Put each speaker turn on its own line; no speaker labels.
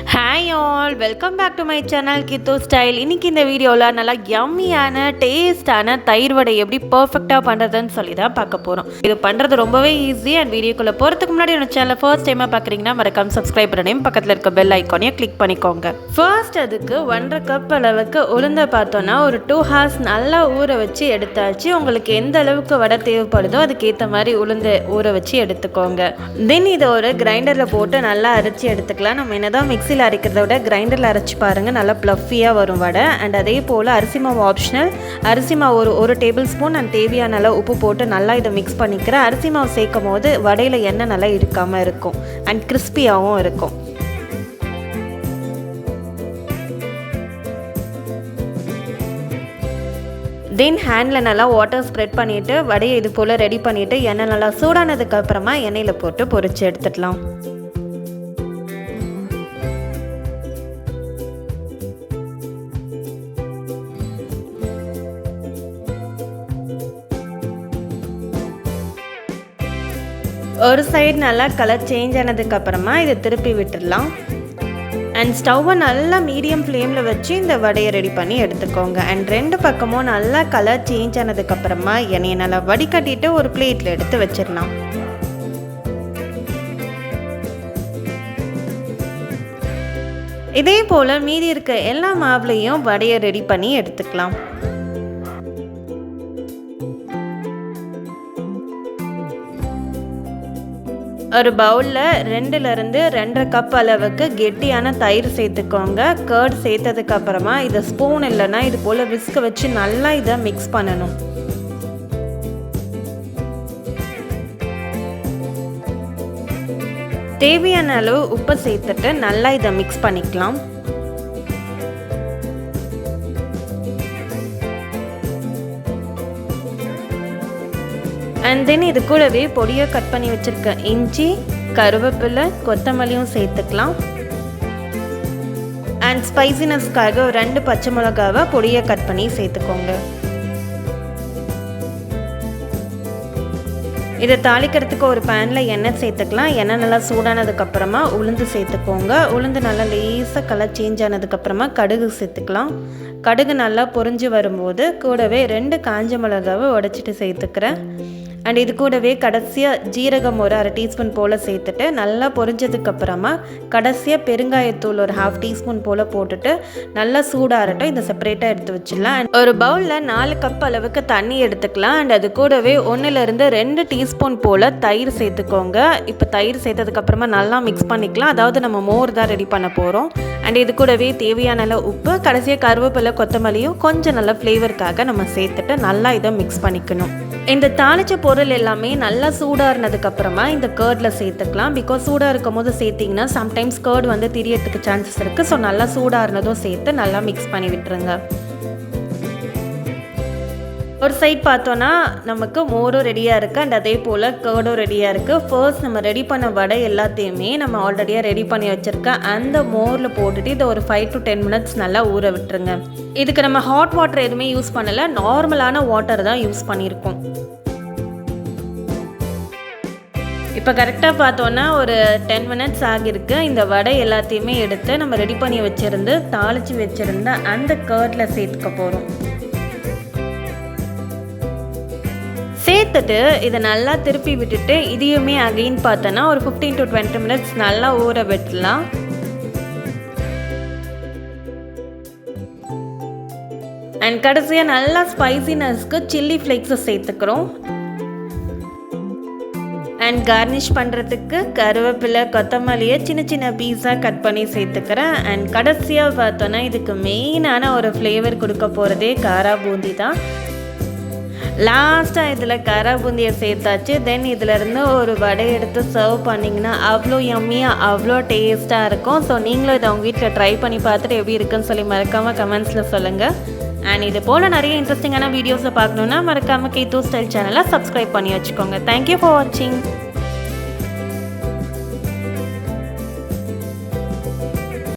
Hi all, welcome back to my channel Kithu style. இன்றைக்கி இந்த வீடியோவில் நல்லா யம்மியான டேஸ்டான தயிர் வடை எப்படி பர்ஃபெக்டாக பண்ணுறதுன்னு சொல்லி தான் பார்க்க போகிறோம். இது பண்ணுறது ரொம்பவே ஈஸி. அண்ட் வீடியோக்குள்ளே போகிறதுக்கு முன்னாடி என்னோட சேனலை ஃபர்ஸ்ட் டைமாக பார்க்குறீங்கன்னா மறக்காம சப்ஸ்கிரைப் பண்ணி பக்கத்தில் இருக்க பெல் ஐக்கானையும் கிளிக் பண்ணிக்கோங்க. ஃபர்ஸ்ட் அதுக்கு 1.5 கப் அளவுக்கு உளுந்த பார்த்தோன்னா ஒரு 2 hours நல்லா ஊற வச்சு எடுத்தாச்சு. உங்களுக்கு எந்த அளவுக்கு வடை தேவைப்படுதோ அதுக்கேற்ற மாதிரி உளுந்து ஊற வச்சு எடுத்துக்கோங்க. தென் இதை ஒரு கிரைண்டரில் போட்டு நல்லா அரைச்சி எடுத்துக்கலாம். நம்ம என்னதான் மிக்சியில் அரைக்கிறத விட கிரைண்டரில் அரைச்சி பாருங்கள், நல்லா ப்ளஃபியாக வரும் வடை. அண்ட் அதே போல் அரிசி மாவு ஆப்ஷனல். அரிசி மாவு ஒரு டேபிள் ஸ்பூன் அண்ட் தேவையான அளவு உப்பு போட்டு நல்லா இதை மிக்ஸ் பண்ணிக்கிறேன். அரிசி மாவு சேர்க்கும் போது வடையில் எண்ணெய் நல்லா இருக்காமல் இருக்கும் அண்ட் கிறிஸ்பியாகவும் இருக்கும். தென் ஹேண்டில் நல்லா வாட்டர் ஸ்ப்ரெட் பண்ணிவிட்டு வடையை இது போல் ரெடி பண்ணிவிட்டு எண்ணெய் நல்லா சூடானதுக்கப்புறமா எண்ணெயில் போட்டு பொரித்து எடுத்துடலாம். ஒரு சைடு நல்லா கலர் சேஞ்ச் ஆனதுக்கப்புறமா இதை திருப்பி விட்டுடலாம். அண்ட் ஸ்டவ்வை நல்லா மீடியம் ஃப்ளேமில் வச்சு இந்த வடையை ரெடி பண்ணி எடுத்துக்கோங்க. அண்ட் 2 பக்கமும் நல்லா கலர் சேஞ்ச் ஆனதுக்கப்புறமா எண்ணெயை நல்லா வடிகட்டிட்டு ஒரு பிளேட்டில் எடுத்து வச்சிடலாம். இதே போல் மீதி இருக்க எல்லா மாவுலையும் வடையை ரெடி பண்ணி எடுத்துக்கலாம். ஒரு பவுலில் 2லேருந்து 2.5 கப் அளவுக்கு கெட்டியான தயிர் சேர்த்துக்கோங்க. கர்ட் சேர்த்ததுக்கப்புறமா இதை ஸ்பூன் இல்லைன்னா இது போல் விஸ்க் வச்சு நல்லா இதை மிக்ஸ் பண்ணணும். தேவையான அளவு உப்பு சேர்த்துட்டு நல்லா இதை மிக்ஸ் பண்ணிக்கலாம். அண்ட் தென் இது கூடவே பொடியை கட் பண்ணி வச்சுருக்க இஞ்சி, கருவேப்பிலை, கொத்தமல்லியும் சேர்த்துக்கலாம். அண்ட் ஸ்பைசினஸ்க்காக 2 பச்சை மிளகாவை பொடியை கட் பண்ணி சேர்த்துக்கோங்க. இதை தாளிக்கிறதுக்கு ஒரு பேனில் எண்ணெய் சேர்த்துக்கலாம். எண்ணெய் நல்லா சூடானதுக்கப்புறமா உளுந்து சேர்த்துக்கோங்க. உளுந்து நல்லா லேசாக கலர் சேஞ்ச் ஆனதுக்கப்புறமா கடுகு சேர்த்துக்கலாம். கடுகு நல்லா பொரிஞ்சு வரும்போது கூடவே 2 காஞ்ச மிளகாவை உடைச்சிட்டு சேர்த்துக்கிறேன். அண்ட் இது கூடவே கடைசியாக ஜீரகம் ஒரு 1/2 டீஸ்பூன் போல் சேர்த்துட்டு நல்லா பொரிஞ்சதுக்கப்புறமா கடைசியாக பெருங்காயத்தூள் ஒரு 1/2 டீஸ்பூன் போல் போட்டுட்டு நல்லா சூடாகட்டும். இதை செப்பரேட்டாக எடுத்து வச்சிடலாம். அண்ட் ஒரு பவுலில் 4 கப் அளவுக்கு தண்ணி எடுத்துக்கலாம். அண்ட் அது கூடவே 1லேருந்து 2 டீஸ்பூன் போல் தயிர் சேர்த்துக்கோங்க. இப்போ தயிர் சேர்த்ததுக்கப்புறமா நல்லா மிக்ஸ் பண்ணிக்கலாம். அதாவது நம்ம மோர் தான் ரெடி பண்ண போகிறோம். அண்ட் இது கூடவே தேவையான அளவு உப்பு, கடைசியாக கருவேப்பிலை, கொத்தமல்லியும் கொஞ்சம் நல்லா ஃப்ளேவருக்காக நம்ம சேர்த்துட்டு நல்லா இதை மிக்ஸ் பண்ணிக்கணும். இந்த தாளிச்ச பொருள் எல்லாமே நல்லா சூடாகினதுக்கப்புறமா இந்த கர்டில் சேர்த்துக்கலாம். பிகாஸ் சூடாக இருக்கும் போது சேர்த்திங்கன்னா சம்டைம்ஸ் கர்ட் வந்து திரியறதுக்கு சான்சஸ் இருக்குது. ஸோ நல்லா சூடாகினதும் சேர்த்து நல்லா மிக்ஸ் பண்ணி விட்டுருங்க. ஒரு சைட் பார்த்தோன்னா நமக்கு மோரும் ரெடியாக இருக்குது அண்ட் அதே போல் கர்டும் ரெடியாக இருக்குது. ஃபர்ஸ்ட் நம்ம ரெடி பண்ண வடை எல்லாத்தையுமே நம்ம ஆல்ரெடியாக ரெடி பண்ணி வச்சுருக்க அந்த மோரில் போட்டுட்டு இதை ஒரு 5 to 10 minutes நல்லா ஊற விட்டுருங்க. இதுக்கு நம்ம ஹாட் வாட்டர் எதுவுமே யூஸ் பண்ணலை, நார்மலான வாட்டர் தான் யூஸ் பண்ணியிருக்கோம். இப்போ கரெக்டாக பார்த்தோன்னா ஒரு 10 minutes ஆகியிருக்கு. இந்த வடை எல்லாத்தையுமே எடுத்து நம்ம ரெடி பண்ணி வச்சுருந்து தாளித்து வச்சுருந்த அந்த கர்டில் சேர்த்துக்க போகிறோம். சேர்த்துட்டு இதை நல்லா திருப்பி விட்டுட்டு இதையுமே அகைன் பார்த்தோன்னா ஒரு 15 to 20 minutes நல்லா ஊற விட்டுலாம். அண்ட் கடைசியாக நல்லா ஸ்பைசினஸ்க்கு சில்லி ஃப்ளேக்ஸை சேர்த்துக்கிறோம். அண்ட் கார்னிஷ் பண்ணுறதுக்கு கருவேப்பிலை, கொத்தமல்லியை சின்ன சின்ன பீஸாக கட் பண்ணி சேர்த்துக்கிறேன். அண்ட் கடைசியாக பார்த்தோன்னா இதுக்கு மெயினான ஒரு ஃப்ளேவர் கொடுக்க போகிறதே காரா பூந்தி தான். லாஸ்ட்டாக இதில் காரா பூந்தியை சேர்த்தாச்சு. தென் இதிலேருந்து ஒரு வடை எடுத்து சர்வ் பண்ணிங்கன்னா அவ்வளோ யம்மியாக அவ்வளோ டேஸ்ட்டாக இருக்கும். ஸோ நீங்களும் இதை உங்கள் வீட்டில் ட்ரை பண்ணி பார்த்துட்டு எப்படி இருக்குன்னு சொல்லி மறக்காமல் கமெண்ட்ஸில் சொல்லுங்கள். அண்ட் இது போல் நிறைய இன்ட்ரெஸ்டிங்கான வீடியோஸை பார்க்கணுன்னா மறக்காமல் கித்து ஸ்டைல் சேனலை சப்ஸ்கிரைப் பண்ணி வச்சுக்கோங்க. தேங்க்யூ ஃபார் வாட்சிங்.